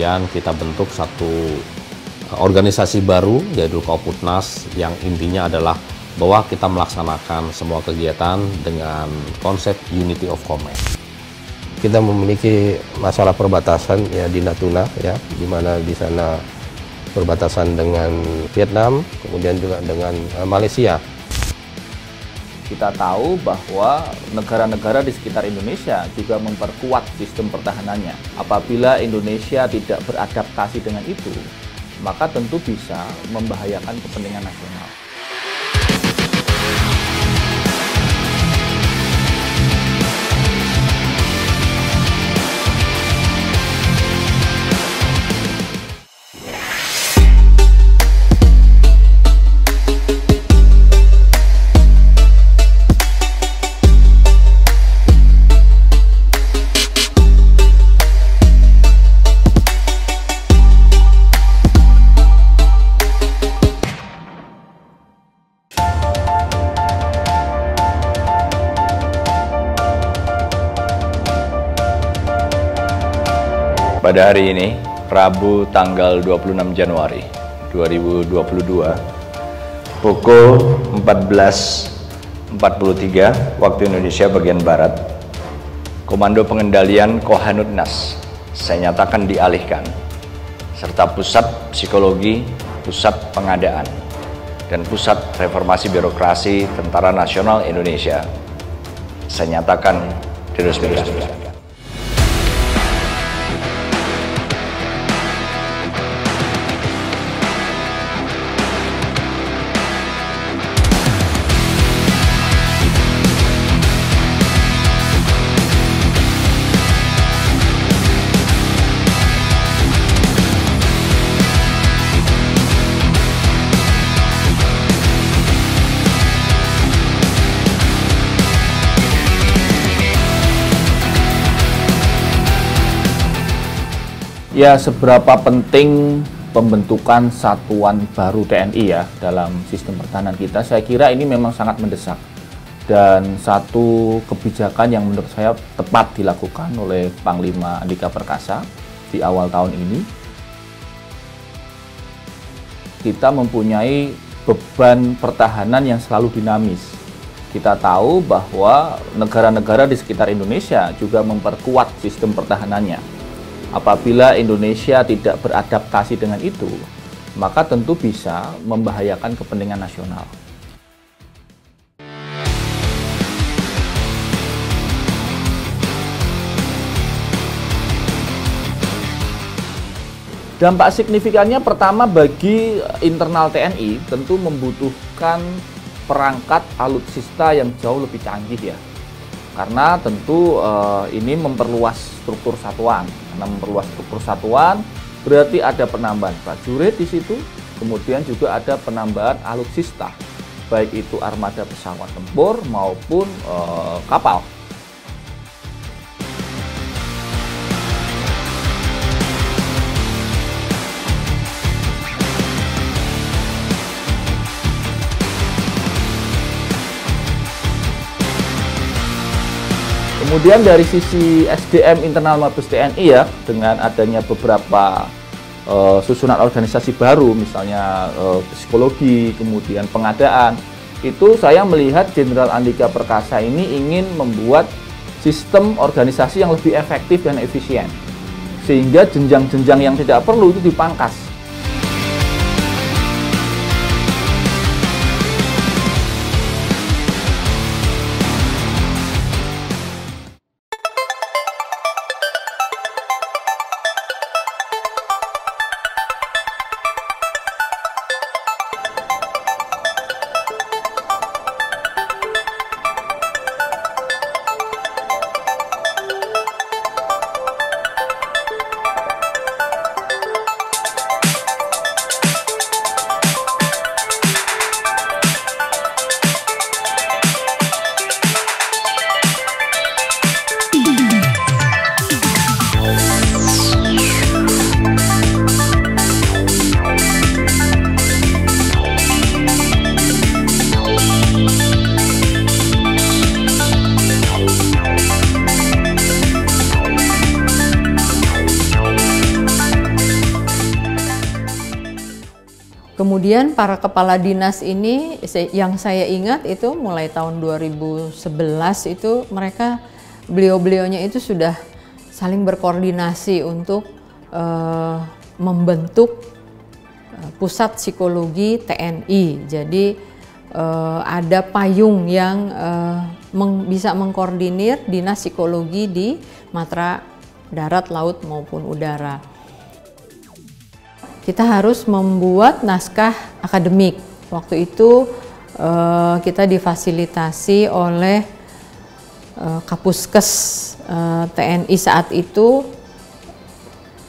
kemudian kita bentuk satu organisasi baru yaitu Koputnas yang intinya adalah bahwa kita melaksanakan semua kegiatan dengan konsep Unity of Commerce. Kita memiliki masalah perbatasan ya di Natuna ya, di mana di sana perbatasan dengan Vietnam, kemudian juga dengan Malaysia. Kita tahu bahwa negara-negara di sekitar Indonesia juga memperkuat sistem pertahanannya. Apabila Indonesia tidak beradaptasi dengan itu, maka tentu bisa membahayakan kepentingan nasional. Pada hari ini, Rabu tanggal 26 Januari 2022, pukul 14.43 waktu Indonesia bagian Barat, Komando Pengendalian Kohanutnas saya nyatakan dialihkan, serta Pusat Psikologi, Pusat Pengadaan, dan Pusat Reformasi Birokrasi Tentara Nasional Indonesia saya nyatakan diresmikan. Ya, seberapa penting pembentukan satuan baru TNI ya dalam sistem pertahanan kita, saya kira ini memang sangat mendesak. Dan satu kebijakan yang menurut saya tepat dilakukan oleh Panglima Andika Perkasa di awal tahun ini. Kita mempunyai beban pertahanan yang selalu dinamis. Kita tahu bahwa negara-negara di sekitar Indonesia juga memperkuat sistem pertahanannya. Apabila Indonesia tidak beradaptasi dengan itu, maka tentu bisa membahayakan kepentingan nasional. Dampak signifikannya pertama bagi internal TNI tentu membutuhkan perangkat alutsista yang jauh lebih canggih ya. Karena tentu ini memperluas struktur satuan. Karena memperluas struktur satuan berarti ada penambahan prajurit di situ, kemudian juga ada penambahan alutsista, baik itu armada pesawat tempur maupun kapal. Kemudian dari sisi SDM internal Mabes TNI ya, dengan adanya beberapa susunan organisasi baru, misalnya psikologi, kemudian pengadaan, itu saya melihat Jenderal Andika Perkasa ini ingin membuat sistem organisasi yang lebih efektif dan efisien, sehingga jenjang-jenjang yang tidak perlu itu dipangkas. Kemudian para kepala dinas ini yang saya ingat itu mulai tahun 2011 itu mereka beliau-beliaunya itu sudah saling berkoordinasi untuk membentuk pusat psikologi TNI. Jadi ada payung yang bisa mengkoordinir dinas psikologi di matra darat, laut maupun udara. Kita harus membuat naskah akademik. Waktu itu kita difasilitasi oleh Kapuskes TNI saat itu.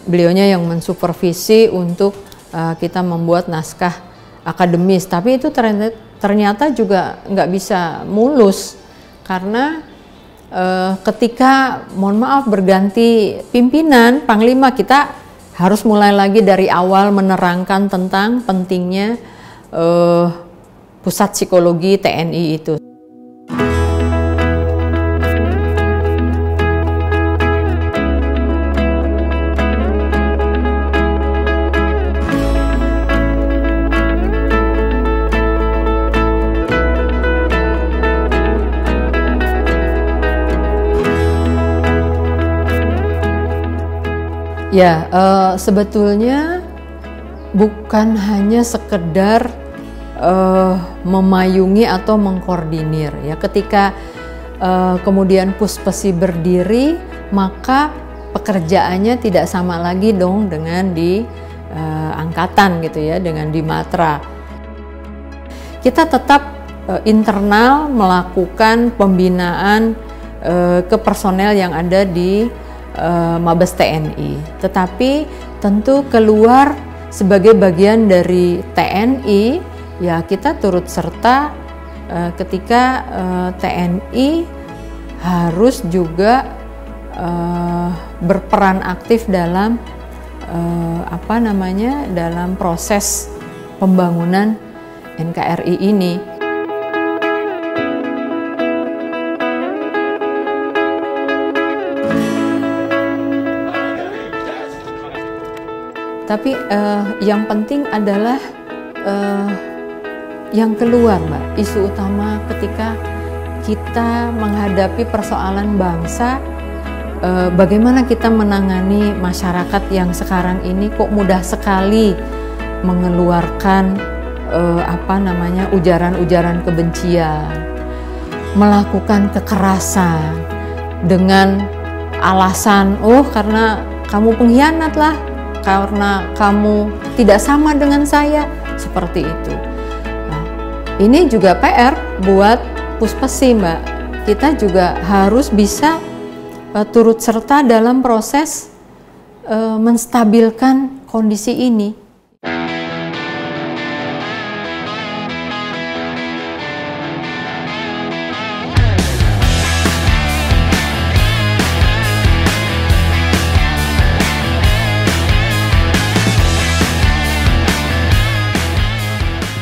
Beliaunya yang mensupervisi untuk kita membuat naskah akademis. Tapi itu ternyata juga nggak bisa mulus karena ketika mohon maaf berganti pimpinan panglima, kita harus mulai lagi dari awal menerangkan tentang pentingnya pusat psikologi TNI itu. Ya, sebetulnya bukan hanya sekedar memayungi atau mengkoordinir. Ya, ketika kemudian Puspesi berdiri, maka pekerjaannya tidak sama lagi dong dengan di angkatan gitu ya, dengan di matra. Kita tetap internal melakukan pembinaan ke personel yang ada di Mabes TNI, tetapi tentu keluar sebagai bagian dari TNI, ya kita turut serta ketika TNI harus juga berperan aktif dalam dalam proses pembangunan NKRI ini. Tapi yang penting adalah yang keluar, Mbak. Isu utama ketika kita menghadapi persoalan bangsa, bagaimana kita menangani masyarakat yang sekarang ini kok mudah sekali mengeluarkan ujaran-ujaran kebencian, melakukan kekerasan dengan alasan karena kamu pengkhianat lah, karena kamu tidak sama dengan saya, seperti itu. Nah, ini juga PR buat Puspesi, Mbak. Kita juga harus bisa turut serta dalam proses menstabilkan kondisi ini.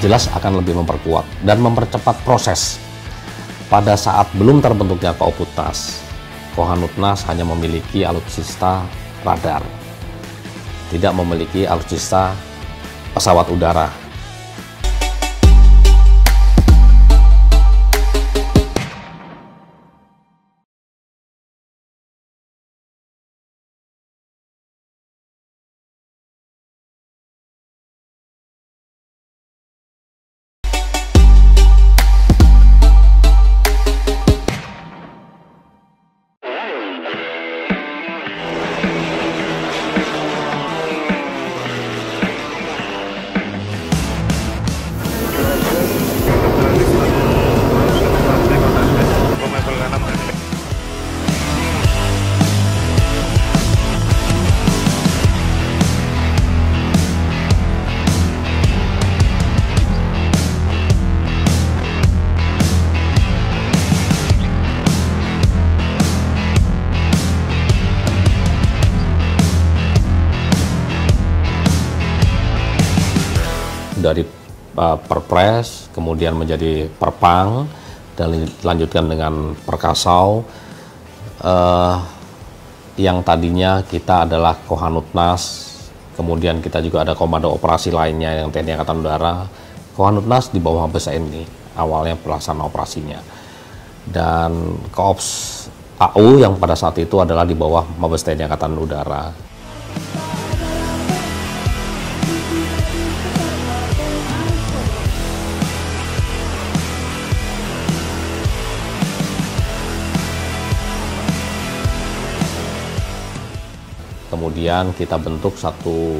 Jelas akan lebih memperkuat dan mempercepat proses. Pada saat belum terbentuknya Koputnas, Kohanutnas hanya memiliki alutsista radar, tidak memiliki alutsista pesawat udara. Dari Perpres, kemudian menjadi Perpang, dan dilanjutkan dengan Perkasau. Yang tadinya kita adalah Kohanutnas kemudian kita juga ada komando operasi lainnya yang TNI Angkatan Udara. Kohanutnas di bawah Mabes TNI, awalnya pelaksana operasinya. Dan Koops AU yang pada saat itu adalah di bawah Mabes TNI Angkatan Udara. Kemudian kita bentuk satu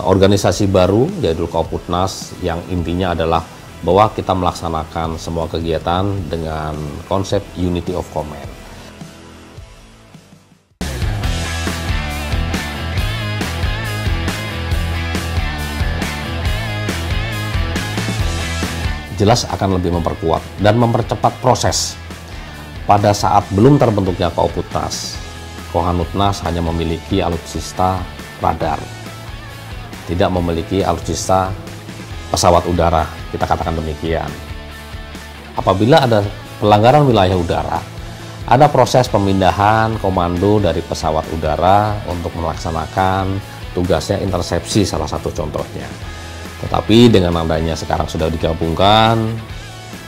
organisasi baru, yaitu Kooputnas, yang intinya adalah bahwa kita melaksanakan semua kegiatan dengan konsep Unity of Command. Jelas akan lebih memperkuat dan mempercepat proses. Pada saat belum terbentuknya Kooputnas, Kohanutnas hanya memiliki alutsista radar, tidak memiliki alutsista pesawat udara, kita katakan demikian. Apabila ada pelanggaran wilayah udara, ada proses pemindahan komando dari pesawat udara untuk melaksanakan tugasnya intersepsi, salah satu contohnya. Tetapi dengan adanya sekarang sudah digabungkan,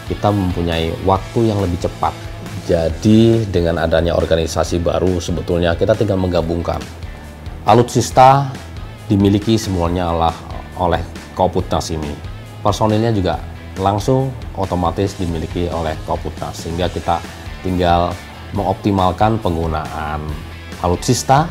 kita mempunyai waktu yang lebih cepat. Jadi dengan adanya organisasi baru, sebetulnya kita tinggal menggabungkan. Alutsista dimiliki semuanya oleh Kooputnas ini. Personilnya juga langsung otomatis dimiliki oleh Kooputnas, sehingga kita tinggal mengoptimalkan penggunaan alutsista.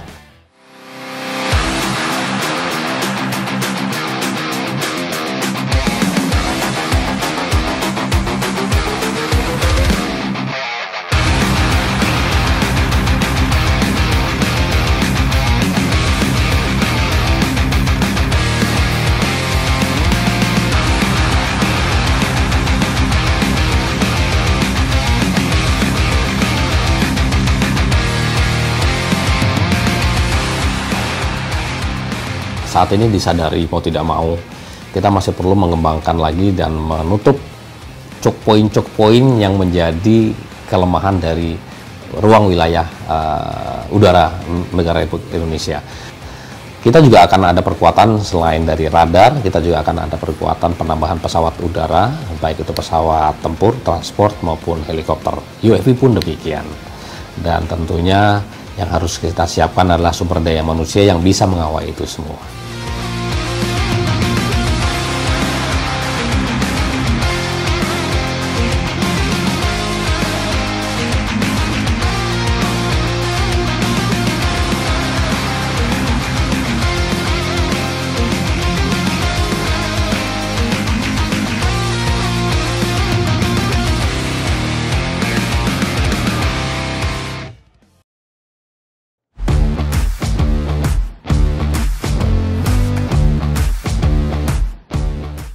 Saat ini disadari mau tidak mau kita masih perlu mengembangkan lagi dan menutup choke point yang menjadi kelemahan dari ruang wilayah udara negara Republik Indonesia. Kita juga akan ada perkuatan selain dari radar, kita juga akan ada perkuatan penambahan pesawat udara, baik itu pesawat tempur, transport maupun helikopter. UAV pun demikian. Dan tentunya yang harus kita siapkan adalah sumber daya manusia yang bisa mengawal itu semua.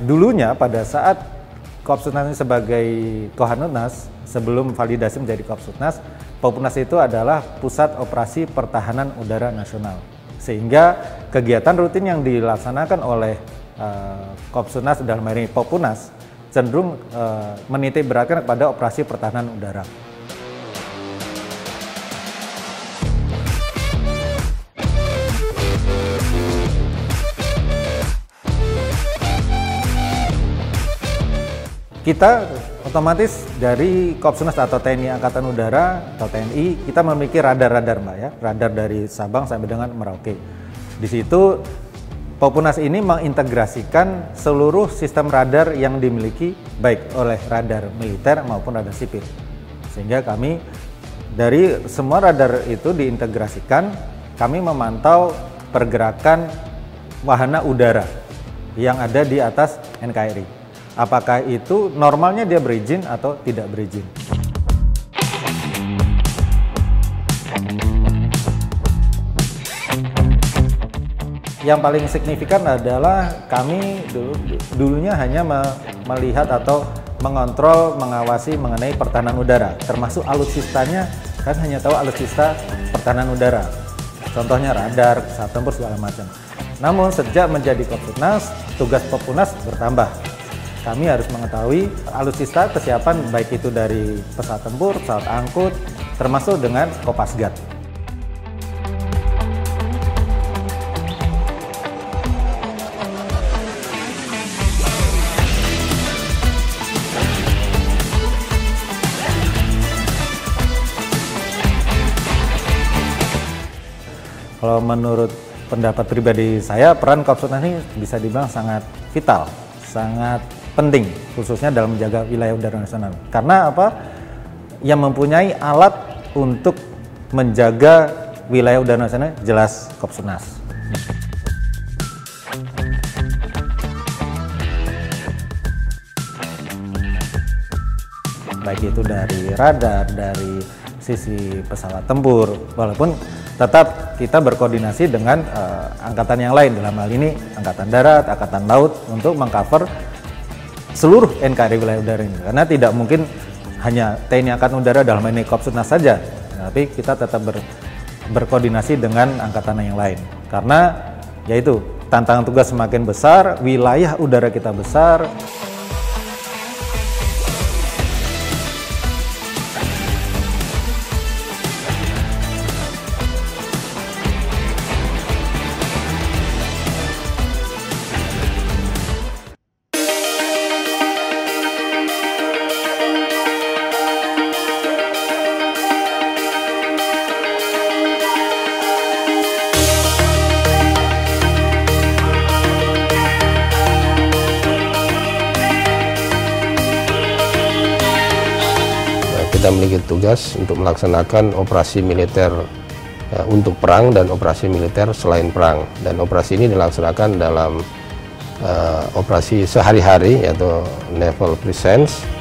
Dulunya pada saat Koopsutnas ini sebagai Kohanutnas, sebelum validasi menjadi Koopsutnas, Koopsutnas itu adalah Pusat Operasi Pertahanan Udara Nasional. Sehingga kegiatan rutin yang dilaksanakan oleh Koopsutnas dalam hal ini Poppunas cenderung menitik beratkan kepada operasi pertahanan udara. Kita otomatis dari Koopsutnas atau TNI Angkatan Udara atau TNI, kita memiliki radar-radar, Mbak ya, radar dari Sabang sampai dengan Merauke. Di situ Poppunas ini mengintegrasikan seluruh sistem radar yang dimiliki baik oleh radar militer maupun radar sipil. Sehingga kami dari semua radar itu diintegrasikan, kami memantau pergerakan wahana udara yang ada di atas NKRI. Apakah itu normalnya dia berizin atau tidak berizin. Yang paling signifikan adalah kami dulunya hanya melihat atau mengontrol, mengawasi mengenai pertahanan udara, termasuk alutsistanya, kan hanya tahu alutsista pertahanan udara. Contohnya radar, pesawat tempur segala macam. Namun sejak menjadi Koopsutnas, tugas Poppunas bertambah. Kami harus mengetahui alutsista kesiapan baik itu dari pesawat tempur, pesawat angkut, termasuk dengan Kopasgat. Kalau menurut pendapat pribadi saya, peran Kopassus ini bisa dibilang sangat vital, sangat penting, khususnya dalam menjaga wilayah udara nasional. Karena apa? Yang mempunyai alat untuk menjaga wilayah udara nasional jelas Kopassus. Baik itu dari radar, dari sisi pesawat tempur, walaupun tetap kita berkoordinasi dengan angkatan yang lain, dalam hal ini Angkatan Darat, Angkatan Laut, untuk mengcover seluruh NKRI wilayah udara ini. Karena tidak mungkin hanya TNI Angkatan Udara dalam ini Kopassus saja, tapi kita tetap berkoordinasi dengan angkatan yang lain. Karena yaitu tantangan tugas semakin besar, wilayah udara kita besar. Kita memiliki tugas untuk melaksanakan operasi militer untuk perang dan operasi militer selain perang, dan operasi ini dilaksanakan dalam operasi sehari-hari yaitu Naval Presence.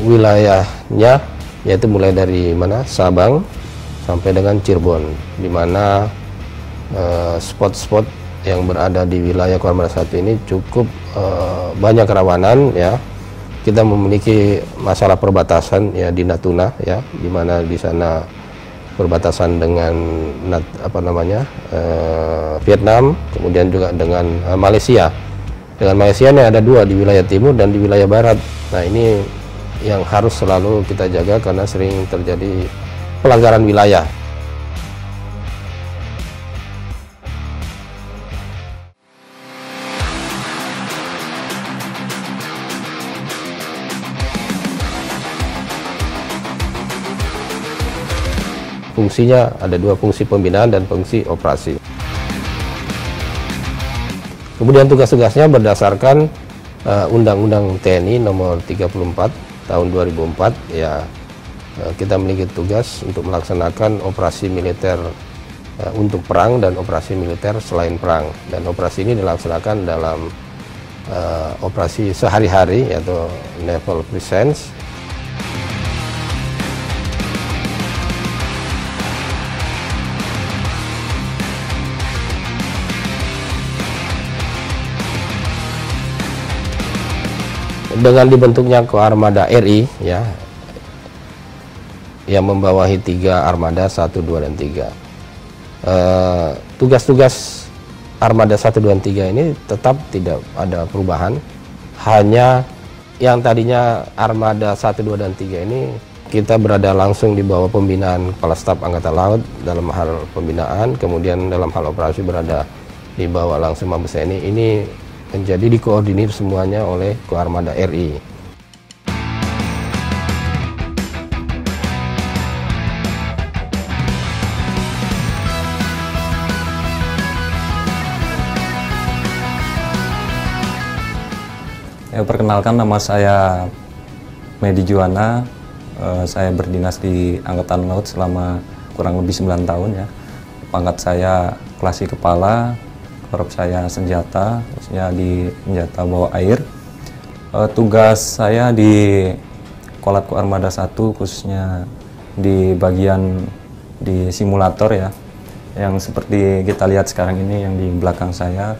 Wilayahnya yaitu mulai dari Sabang sampai dengan Cirebon, di mana spot-spot yang berada di wilayah Kormada 1 ini cukup banyak kerawanan ya. Kita memiliki masalah perbatasan ya di Natuna ya, di mana di sana perbatasan dengan Vietnam, kemudian juga dengan Malaysia. Dengan Malaysia ini ada dua, di wilayah timur dan di wilayah barat. Nah, ini yang harus selalu kita jaga karena sering terjadi pelanggaran wilayah. Fungsinya ada dua, fungsi pembinaan dan fungsi operasi. Kemudian tugas-tugasnya berdasarkan Undang-Undang TNI nomor 34 tahun 2004 ya, kita memiliki tugas untuk melaksanakan operasi militer untuk perang dan operasi militer selain perang, dan operasi ini dilaksanakan dalam operasi sehari-hari yaitu Naval Presence. Dengan dibentuknya Koarmada RI ya, yang membawahi 3 armada 1, 2, dan 3. tugas-tugas Armada 1, 2, 3 ini tetap tidak ada perubahan. Hanya yang tadinya Armada 1, 2, dan 3 ini kita berada langsung di bawah pembinaan Kepala Staf Angkatan Laut dalam hal pembinaan, kemudian dalam hal operasi berada di bawah langsung Mabes TNI. Ini menjadi dikoordinir semuanya oleh Koarmada RI. Ya, perkenalkan, nama saya Medi Juwana. Saya berdinas di Angkatan Laut selama kurang lebih 9 tahun ya. Pangkat saya Klasi Kepala, korps saya senjata, khususnya di senjata bawah air. Tugas saya di Kolat Koarmada 1 khususnya di bagian di simulator ya, yang seperti kita lihat sekarang ini yang di belakang saya,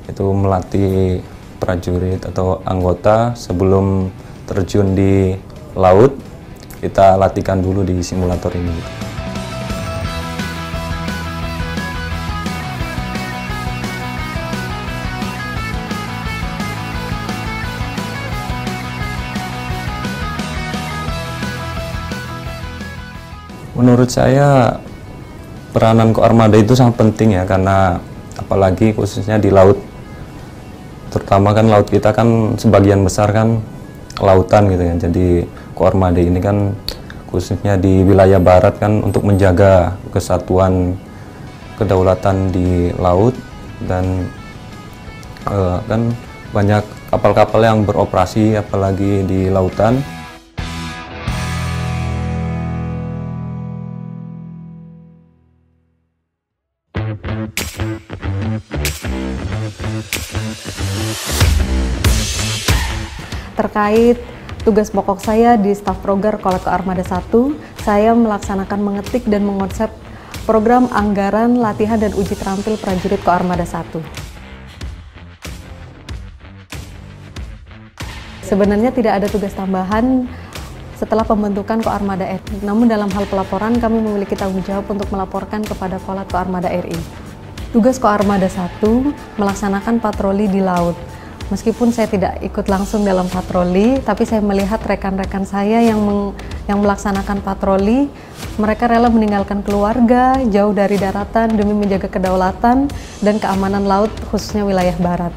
itu melatih prajurit atau anggota sebelum terjun di laut. Kita latihkan dulu di simulator ini. Menurut saya peranan Koarmada itu sangat penting ya, karena apalagi khususnya di laut, terutama kan laut kita kan sebagian besar kan lautan gitu ya. Jadi Koarmada ini kan khususnya di wilayah barat kan untuk menjaga kesatuan kedaulatan di laut, dan kan banyak kapal-kapal yang beroperasi apalagi di lautan. Terkait tugas pokok saya di Staf Proger Kolat Koarmada 1, saya melaksanakan mengetik dan mengonsep program anggaran, latihan, dan uji terampil prajurit Koarmada 1. Sebenarnya tidak ada tugas tambahan setelah pembentukan Koarmada RI. Namun dalam hal pelaporan kami memiliki tanggung jawab untuk melaporkan kepada Kolat Koarmada RI. Tugas Koarmada 1 melaksanakan patroli di laut. Meskipun saya tidak ikut langsung dalam patroli, tapi saya melihat rekan-rekan saya yang melaksanakan patroli, mereka rela meninggalkan keluarga jauh dari daratan demi menjaga kedaulatan dan keamanan laut, khususnya wilayah barat.